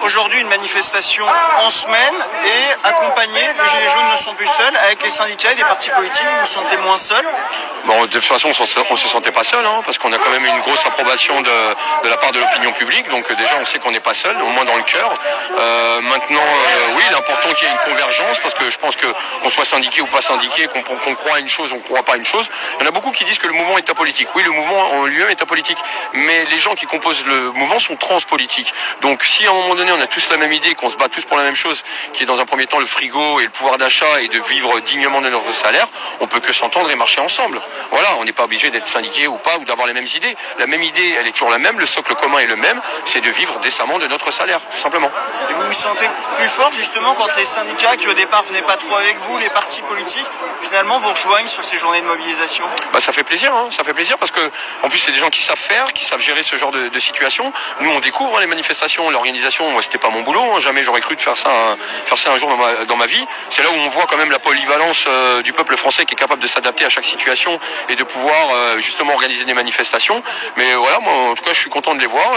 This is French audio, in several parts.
Aujourd'hui, une manifestation en semaine et accompagnée, les Gilets jaunes ne sont plus seuls, avec les syndicats et les partis politiques, vous vous sentez moins seuls? Bon, de toute façon, on se sentait pas seul, parce qu'on a quand même une grosse approbation de la part de l'opinion publique. Donc déjà, on sait qu'on n'est pas seul, au moins dans le cœur. Maintenant, oui, il est important qu'il y ait une convergence, parce que je pense qu'on soit syndiqué ou pas syndiqué, qu'on croit à une chose, on ne croit pas à une chose. Il y en a beaucoup qui disent que le mouvement est apolitique. Oui, le mouvement en lui-même est apolitique, mais les gens qui composent le mouvement sont transpolitiques. Donc si à un moment donné, on a tous la même idée, qu'on se bat tous pour la même chose, qui est dans un premier temps le frigo et le pouvoir d'achat et de vivre dignement de notre salaire, on peut que s'entendre et marcher ensemble. Voilà, on n'est pas obligé d'être syndiqué ou pas, ou d'avoir les mêmes idées. La même idée, elle est toujours la même, le socle commun est le même, c'est de vivre décemment de notre salaire, tout simplement. Et vous vous sentez plus fort justement quand les syndicats qui au départ venaient pas trop avec vous, les partis politiques, finalement vous rejoignent sur ces journées de mobilisation? Bah ça fait plaisir, ça fait plaisir parce que en plus c'est des gens qui savent faire, qui savent gérer ce genre de situation. Nous on découvre les manifestations, l'organisation, moi c'était pas mon boulot, jamais j'aurais cru de faire ça un jour dans ma vie. C'est là où on voit quand même la polyvalence du peuple français qui est capable de s'adapter à chaque situation et de pouvoir justement organiser des manifestations. Mais voilà, moi en tout cas je suis content de les voir.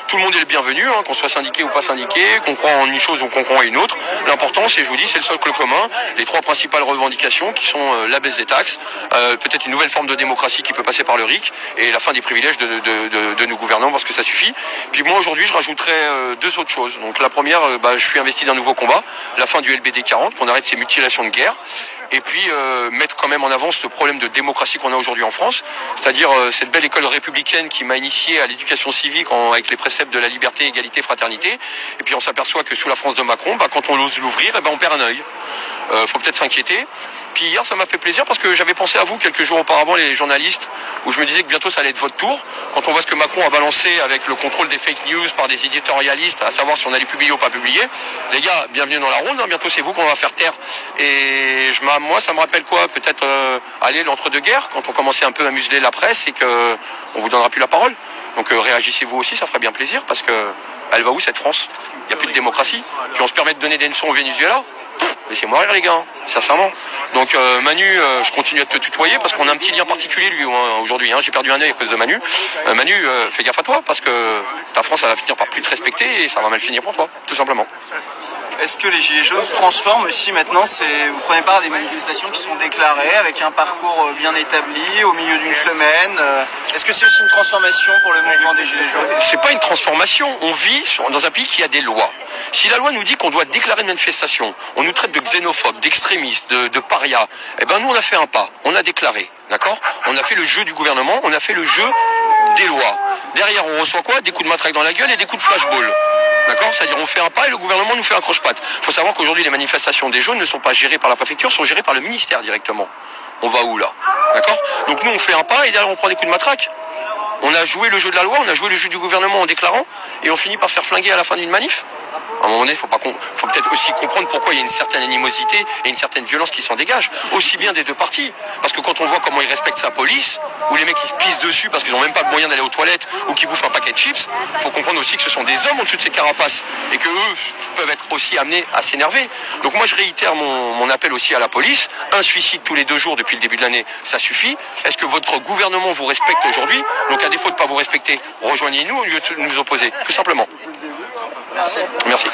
Tout le monde est le bienvenu, qu'on soit syndiqué ou pas syndiqué, qu'on croit en une chose ou qu'on croit en une autre. L'important c'est, je vous dis, c'est le socle commun, les trois principales revendications qui sont la baisse des taxes, peut-être une nouvelle forme de démocratie qui peut passer par le RIC et la fin des privilèges de nos gouvernants parce que ça suffit. Puis moi aujourd'hui je rajouterais deux autres choses. Donc la première, je suis investi d'un nouveau combat, la fin du LBD 40, qu'on arrête ces mutilations de guerre. Et puis mettre quand même en avant ce problème de démocratie qu'on a aujourd'hui en France, c'est-à-dire cette belle école républicaine qui m'a initié à l'éducation civique avec les préceptes de la liberté, égalité, fraternité. Et puis on s'aperçoit que sous la France de Macron, quand on ose l'ouvrir, on perd un œil. Faut peut-être s'inquiéter. Puis hier, ça m'a fait plaisir parce que j'avais pensé à vous quelques jours auparavant, les journalistes, où je me disais que bientôt ça allait être votre tour. Quand on voit ce que Macron a balancé avec le contrôle des fake news par des éditorialistes, à savoir si on allait publier ou pas publier. Les gars, bienvenue dans la ronde, bientôt c'est vous qu'on va faire taire. Et moi, ça me rappelle quoi? Peut-être l'entre-deux-guerres, quand on commençait un peu à museler la presse et qu'on vous donnera plus la parole. Donc réagissez vous aussi, ça ferait bien plaisir parce que elle va où cette France? Il n'y a plus de démocratie. Puis on se permet de donner des leçons au Venezuela? Laissez-moi rire les gars, sincèrement. Donc Manu, je continue à te tutoyer parce qu'on a un petit lien particulier lui aujourd'hui. J'ai perdu un œil à cause de Manu. Manu, fais gaffe à toi parce que ta France elle va finir par plus te respecter et ça va mal finir pour toi, tout simplement. Est-ce que les Gilets jaunes se transforment aussi maintenant? Vous prenez part à des manifestations qui sont déclarées avec un parcours bien établi au milieu d'une semaine. Est-ce que c'est aussi une transformation pour le mouvement des Gilets jaunes? C'est pas une transformation. On vit dans un pays qui a des lois. Si la loi nous dit qu'on doit déclarer une manifestation, on nous traite de xénophobes, d'extrémistes, de parias, nous on a fait un pas, on a déclaré, d'accord? On a fait le jeu du gouvernement, on a fait le jeu des lois. Derrière on reçoit quoi? Des coups de matraque dans la gueule et des coups de flashball. D'accord? C'est-à-dire on fait un pas et le gouvernement nous fait un croche-patte. Il faut savoir qu'aujourd'hui les manifestations des jaunes ne sont pas gérées par la préfecture, sont gérées par le ministère directement. On va où là? D'accord? Donc nous on fait un pas et derrière on prend des coups de matraque. On a joué le jeu de la loi, on a joué le jeu du gouvernement en déclarant et on finit par se faire flinguer à la fin d'une manif. À un moment donné, faut peut-être aussi comprendre pourquoi il y a une certaine animosité et une certaine violence qui s'en dégage, aussi bien des deux partis. Parce que quand on voit comment ils respectent sa police, ou les mecs qui se pissent dessus parce qu'ils n'ont même pas le moyen d'aller aux toilettes, ou qui bouffent un paquet de chips, il faut comprendre aussi que ce sont des hommes au-dessus de ces carapaces, et que eux peuvent être aussi amenés à s'énerver. Donc moi je réitère mon appel aussi à la police, un suicide tous les 2 jours depuis le début de l'année, ça suffit. Est-ce que votre gouvernement vous respecte aujourd'hui? Donc à défaut de ne pas vous respecter, rejoignez-nous au lieu de nous opposer, tout simplement. Merci. Merci.